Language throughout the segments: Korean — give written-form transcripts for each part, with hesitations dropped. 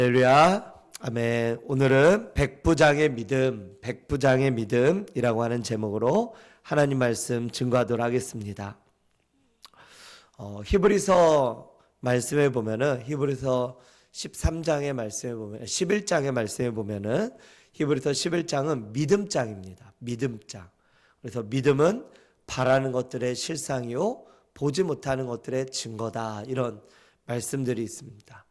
할렐루야. 아멘. 오늘은 백부장의 믿음이라고 하는 제목으로 하나님 말씀 증거하도록 하겠습니다. 히브리서 말씀에 보면은 히브리서 13장의 말씀에 보면 11장의 말씀에 보면은 히브리서 11장은 믿음장입니다. 믿음장. 그래서 믿음은 바라는 것들의 실상이요 보지 못하는 것들의 증거다. 이런 말씀들이 있습니다.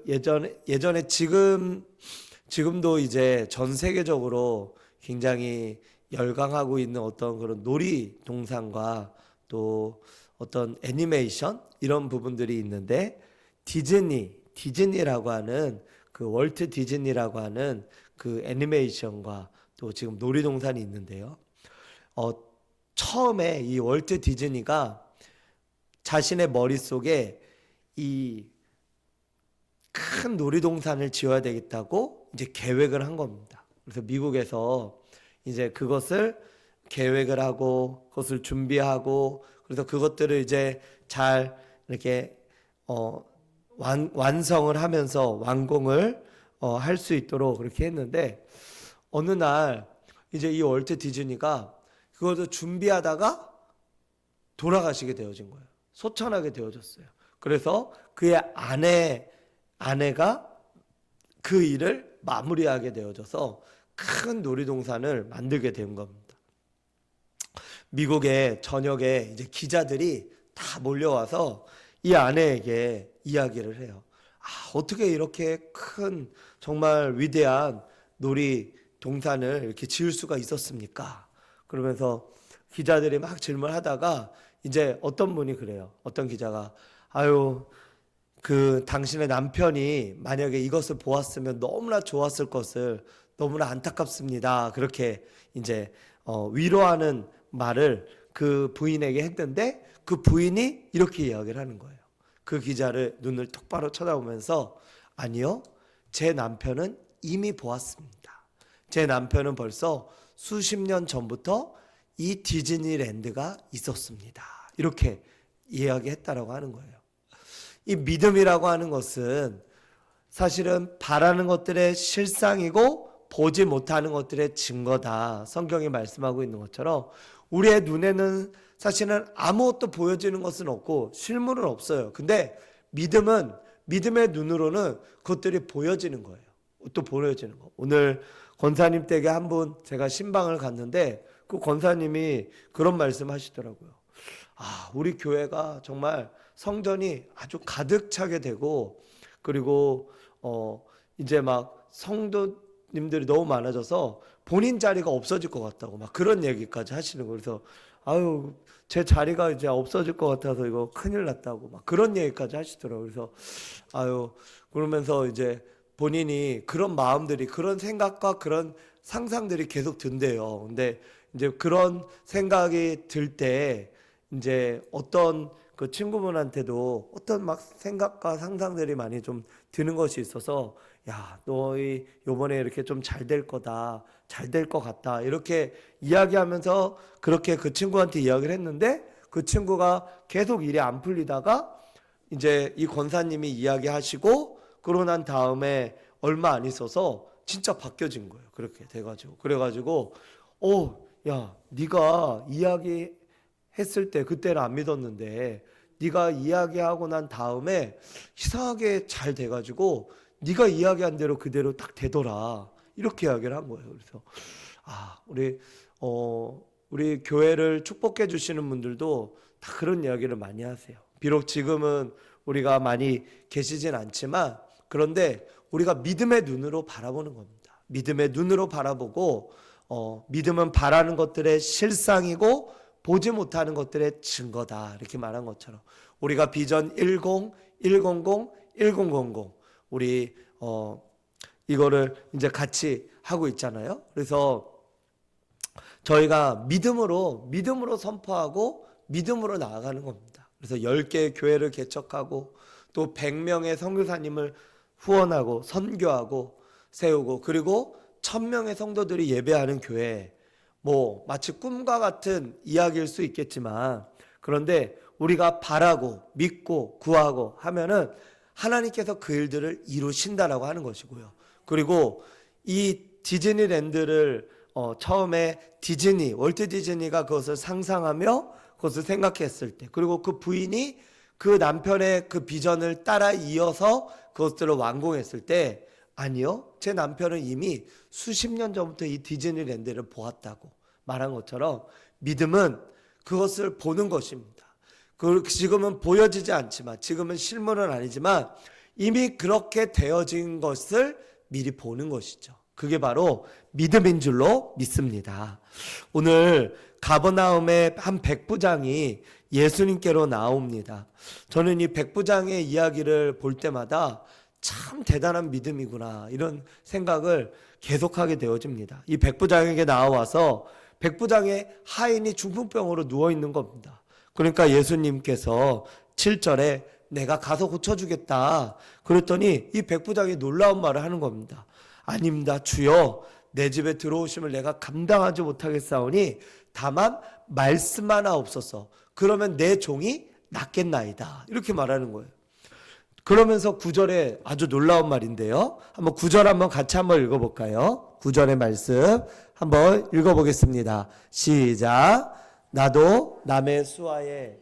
예전에 지금도 이제 전 세계적으로 굉장히 열광하고 있는 어떤 그런 놀이동산과 또 어떤 애니메이션 이런 부분들이 있는데 디즈니라고 하는 그 월트 디즈니라고 하는 그 애니메이션과 또 지금 놀이동산이 있는데요. 처음에 이 월트 디즈니가 자신의 머릿속에 이 큰 놀이동산을 지어야 되겠다고 이제 계획을 한 겁니다. 그래서 미국에서 이제 그것을 계획을 하고 그것을 준비하고 그래서 그것들을 이제 잘 이렇게 완성을 하면서 완공을 할 수 있도록 그렇게 했는데 어느 날 이제 이 월트 디즈니가 그것을 준비하다가 돌아가시게 되어진 거예요. 소천하게 되어졌어요. 그래서 그의 아내가 그 일을 마무리하게 되어져서 큰 놀이동산을 만들게 된 겁니다. 미국의 전역에 이제 기자들이 다 몰려와서 이 아내에게 이야기를 해요. 어떻게 이렇게 큰 정말 위대한 놀이동산을 이렇게 지을 수가 있었습니까? 그러면서 기자들이 막 질문하다가 이제 어떤 분이 그래요. 어떤 기자가 당신의 남편이 만약에 이것을 보았으면 너무나 좋았을 것을 너무나 안타깝습니다. 그렇게 이제 위로하는 말을 그 부인에게 했는데 그 부인이 이렇게 이야기를 하는 거예요. 그 기자를 눈을 똑바로 쳐다보면서 아니요, 제 남편은 이미 보았습니다. 제 남편은 벌써 수십 년 전부터 이 디즈니랜드가 있었습니다. 이렇게 이야기했다라고 하는 거예요. 이 믿음이라고 하는 것은 사실은 바라는 것들의 실상이고 보지 못하는 것들의 증거다. 성경이 말씀하고 있는 것처럼 우리의 눈에는 사실은 아무것도 보여지는 것은 없고 실물은 없어요. 근데 믿음의 눈으로는 그것들이 보여지는 거예요. 또 보여지는 거. 오늘 권사님 댁에 한 분 제가 신방을 갔는데 그 권사님이 그런 말씀 하시더라고요. 우리 교회가 정말 성전이 아주 가득 차게 되고 그리고 이제 막 성도님들이 너무 많아져서 본인 자리가 없어질 것 같다고 막 그런 얘기까지 하시는 거예요. 그래서 제 자리가 이제 없어질 것 같아서 이거 큰일 났다고 막 그런 얘기까지 하시더라고요. 그래서 그러면서 이제 본인이 그런 마음들이 그런 생각과 그런 상상들이 계속 든대요. 근데 이제 그런 생각이 들 때 이제 어떤 그 친구분한테도 어떤 막 생각과 상상들이 많이 좀 드는 것이 있어서 너희 요번에 이렇게 좀 잘 될 거다. 잘 될 것 같다. 이렇게 이야기하면서 그렇게 그 친구한테 이야기를 했는데 그 친구가 계속 일이 안 풀리다가 이제 이 권사님이 이야기하시고 그러고 난 다음에 얼마 안 있어서 진짜 바뀌어진 거예요. 그렇게 돼가지고 그래가지고 네가 이야기했을 때 그때는 안 믿었는데 네가 이야기하고 난 다음에 이상하게 잘 돼가지고 네가 이야기한 대로 그대로 딱 되더라. 이렇게 이야기를 한 거예요. 그래서 우리 교회를 축복해 주시는 분들도 다 그런 이야기를 많이 하세요. 비록 지금은 우리가 많이 계시진 않지만 그런데 우리가 믿음의 눈으로 바라보는 겁니다. 믿음의 눈으로 바라보고 믿음은 바라는 것들의 실상이고 보지 못하는 것들의 증거다. 이렇게 말한 것처럼 우리가 비전 10, 100, 1000 우리 이거를 이제 같이 하고 있잖아요. 그래서 저희가 믿음으로 선포하고 믿음으로 나아가는 겁니다. 그래서 10개의 교회를 개척하고 또 100명의 선교사님을 후원하고 선교하고 세우고 그리고 1000명의 성도들이 예배하는 교회 마치 꿈과 같은 이야기일 수 있겠지만 그런데 우리가 바라고 믿고 구하고 하면은 하나님께서 그 일들을 이루신다라고 하는 것이고요. 그리고 이 디즈니랜드를 처음에 월트 디즈니가 그것을 상상하며 그것을 생각했을 때, 그리고 그 부인이 그 남편의 그 비전을 따라 이어서 그것들을 완공했을 때, 아니요, 제 남편은 이미 수십 년 전부터 이 디즈니랜드를 보았다고 말한 것처럼 믿음은 그것을 보는 것입니다. 지금은 보여지지 않지만, 지금은 실물은 아니지만 이미 그렇게 되어진 것을 미리 보는 것이죠. 그게 바로 믿음인 줄로 믿습니다. 오늘 가버나움의 한 백부장이 예수님께로 나옵니다. 저는 이 백부장의 이야기를 볼 때마다 참 대단한 믿음이구나, 이런 생각을 계속하게 되어집니다. 이 백부장에게 나와서 백부장의 하인이 중풍병으로 누워있는 겁니다. 그러니까 예수님께서 7절에 내가 가서 고쳐주겠다 그랬더니 이 백부장이 놀라운 말을 하는 겁니다. 아닙니다, 주여, 내 집에 들어오심을 내가 감당하지 못하겠사오니 다만 말씀하나옵소서. 그러면 내 종이 낫겠나이다, 이렇게 말하는 거예요. 그러면서 9절에 아주 놀라운 말인데요, 한번 9절 한번 같이 한번 읽어볼까요? 9절의 말씀 한번 읽어보겠습니다. 시작. 나도 남의 수하에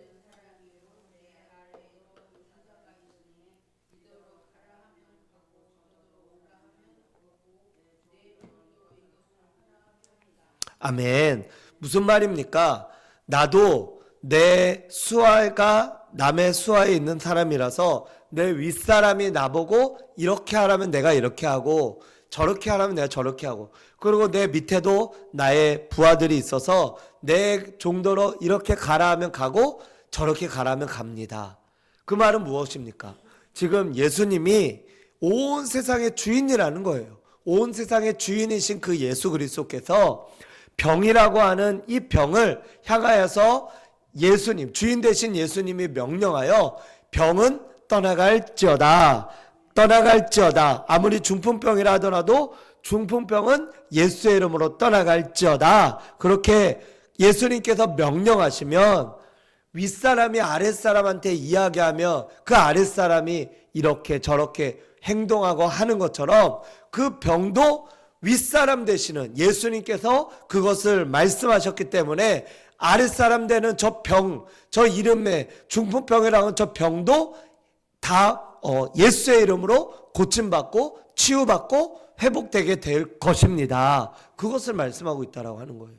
아멘. 무슨 말입니까? 나도 내 수하가 남의 수하에 있는 사람이라서 내 윗사람이 나보고 이렇게 하라면 내가 이렇게 하고 저렇게 하라면 내가 저렇게 하고, 그리고 내 밑에도 나의 부하들이 있어서 내 정도로 이렇게 가라 하면 가고 저렇게 가라 하면 갑니다. 그 말은 무엇입니까? 지금 예수님이 온 세상의 주인이라는 거예요. 온 세상의 주인이신 그 예수 그리스도께서 병이라고 하는 이 병을 향하여서 예수님, 주인 되신 예수님이 명령하여 병은 떠나갈지어다. 아무리 중풍병이라 하더라도 중풍병은 예수의 이름으로 떠나갈지어다. 그렇게 예수님께서 명령하시면 윗사람이 아랫사람한테 이야기하며 그 아랫사람이 이렇게 저렇게 행동하고 하는 것처럼 그 병도 윗사람 되시는 예수님께서 그것을 말씀하셨기 때문에 아랫사람 되는 저 병, 저 이름의 중풍병이라고 하는 저 병도 다 예수의 이름으로 고침받고 치유받고 회복되게 될 것입니다. 그것을 말씀하고 있다라고 하는 거예요.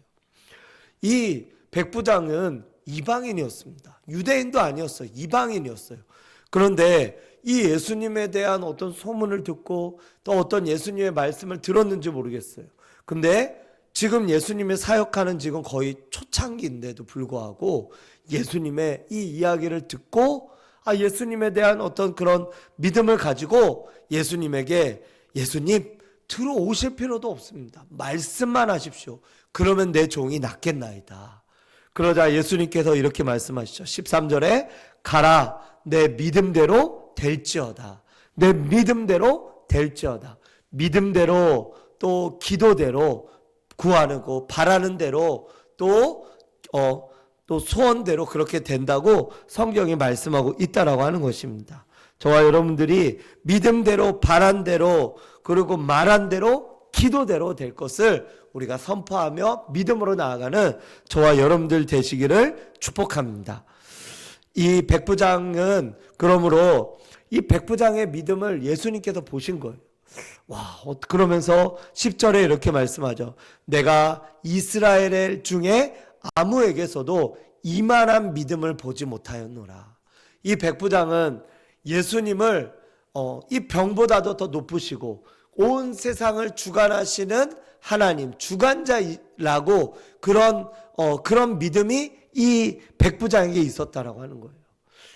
이 백부장은 이방인이었습니다. 유대인도 아니었어요. 이방인이었어요. 그런데 이 예수님에 대한 어떤 소문을 듣고 또 어떤 예수님의 말씀을 들었는지 모르겠어요. 근데 지금 예수님의 사역하는 지금 거의 초창기인데도 불구하고 예수님의 이 이야기를 듣고 예수님에 대한 어떤 그런 믿음을 가지고 예수님에게, 예수님 들어오실 필요도 없습니다. 말씀만 하십시오. 그러면 내 종이 낫겠나이다. 그러자 예수님께서 이렇게 말씀하시죠. 13절에 가라, 내 믿음대로 될지어다. 내 믿음대로 될지어다. 믿음대로 또 기도대로 구하는 거, 바라는 대로 또 소원대로 그렇게 된다고 성경이 말씀하고 있다라고 하는 것입니다. 저와 여러분들이 믿음대로, 바란 대로, 그리고 말한 대로, 기도대로 될 것을 우리가 선포하며 믿음으로 나아가는 저와 여러분들 되시기를 축복합니다. 이 백부장은 그러므로 이 백부장의 믿음을 예수님께서 보신 거예요. 그러면서 10절에 이렇게 말씀하죠. 내가 이스라엘 중에 아무에게서도 이만한 믿음을 보지 못하였노라. 이 백부장은 예수님을 이 병보다도 더 높으시고 온 세상을 주관하시는 하나님, 주관자라고 그런 믿음이 이 백부장에게 있었다라고 하는 거예요.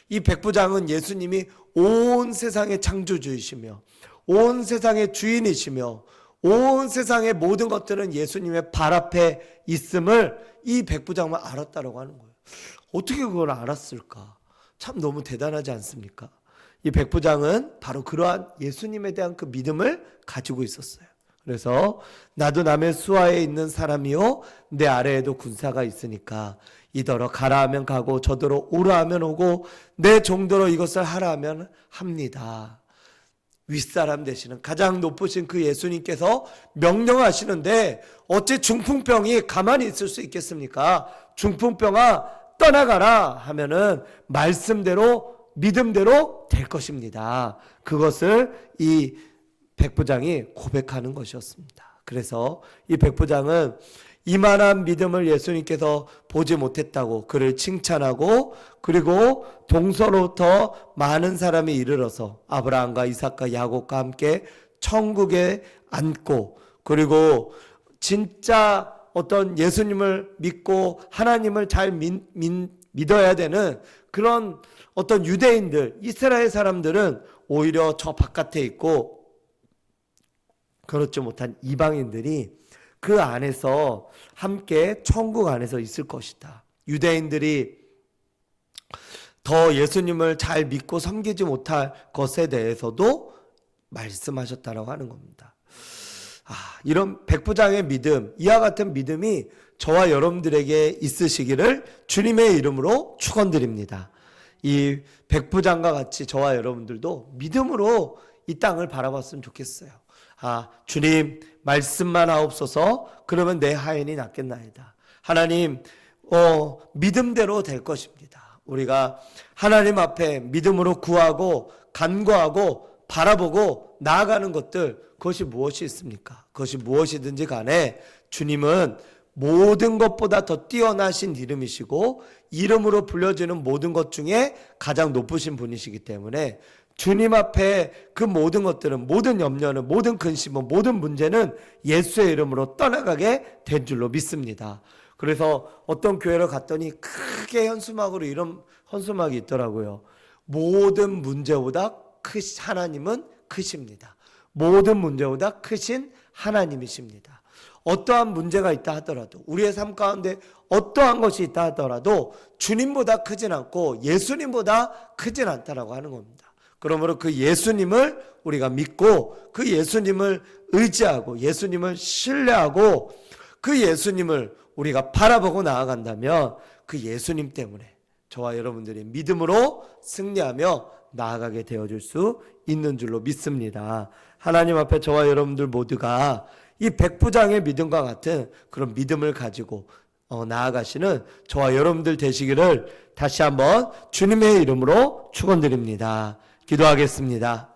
이 백부장은 예수님이 온 세상의 창조주이시며 온 세상의 주인이시며 온 세상의 모든 것들은 예수님의 발 앞에 있음을 이 백부장만 알았다라고 하는 거예요. 어떻게 그걸 알았을까? 참 너무 대단하지 않습니까? 이 백부장은 바로 그러한 예수님에 대한 그 믿음을 가지고 있었어요. 그래서 나도 남의 수하에 있는 사람이요 내 아래에도 군사가 있으니까 이더러 가라 하면 가고 저더러 오라 하면 오고 내 정도로 이것을 하라 하면 합니다. 윗사람 되시는 가장 높으신 그 예수님께서 명령하시는데 어째 중풍병이 가만히 있을 수 있겠습니까? 중풍병아 떠나가라 하면은 말씀대로 믿음대로 될 것입니다. 그것을 이 백부장이 고백하는 것이었습니다. 그래서 이 백부장은 이만한 믿음을 예수님께서 보지 못했다고 그를 칭찬하고, 그리고 동서로부터 많은 사람이 이르러서 아브라함과 이삭과 야곱과 함께 천국에 앉고, 그리고 진짜 어떤 예수님을 믿고 하나님을 잘 믿어야 되는 그런 어떤 유대인들, 이스라엘 사람들은 오히려 저 바깥에 있고, 그렇지 못한 이방인들이 그 안에서 함께 천국 안에서 있을 것이다. 유대인들이 더 예수님을 잘 믿고 섬기지 못할 것에 대해서도 말씀하셨다라고 하는 겁니다. 이런 백부장의 믿음, 이와 같은 믿음이 저와 여러분들에게 있으시기를 주님의 이름으로 축원드립니다. 이 백부장과 같이 저와 여러분들도 믿음으로 이 땅을 바라봤으면 좋겠어요. 주님 말씀만 하옵소서. 그러면 내 하인이 낫겠나이다. 하나님 믿음대로 될 것입니다. 우리가 하나님 앞에 믿음으로 구하고 간구하고 바라보고 나아가는 것들, 그것이 무엇이 있습니까? 그것이 무엇이든지 간에 주님은 모든 것보다 더 뛰어나신 이름이시고 이름으로 불려지는 모든 것 중에 가장 높으신 분이시기 때문에 주님 앞에 그 모든 것들은, 모든 염려는, 모든 근심은, 모든 문제는 예수의 이름으로 떠나가게 된 줄로 믿습니다. 그래서 어떤 교회를 갔더니 크게 현수막으로 이런 현수막이 있더라고요. 모든 문제보다 하나님은 크십니다. 모든 문제보다 크신 하나님이십니다. 어떠한 문제가 있다 하더라도, 우리의 삶 가운데 어떠한 것이 있다 하더라도 주님보다 크진 않고 예수님보다 크진 않다라고 하는 겁니다. 그러므로 그 예수님을 우리가 믿고 그 예수님을 의지하고 예수님을 신뢰하고 그 예수님을 우리가 바라보고 나아간다면 그 예수님 때문에 저와 여러분들이 믿음으로 승리하며 나아가게 되어줄 수 있는 줄로 믿습니다. 하나님 앞에 저와 여러분들 모두가 이 백부장의 믿음과 같은 그런 믿음을 가지고 나아가시는 저와 여러분들 되시기를 다시 한번 주님의 이름으로 축원드립니다. 기도하겠습니다.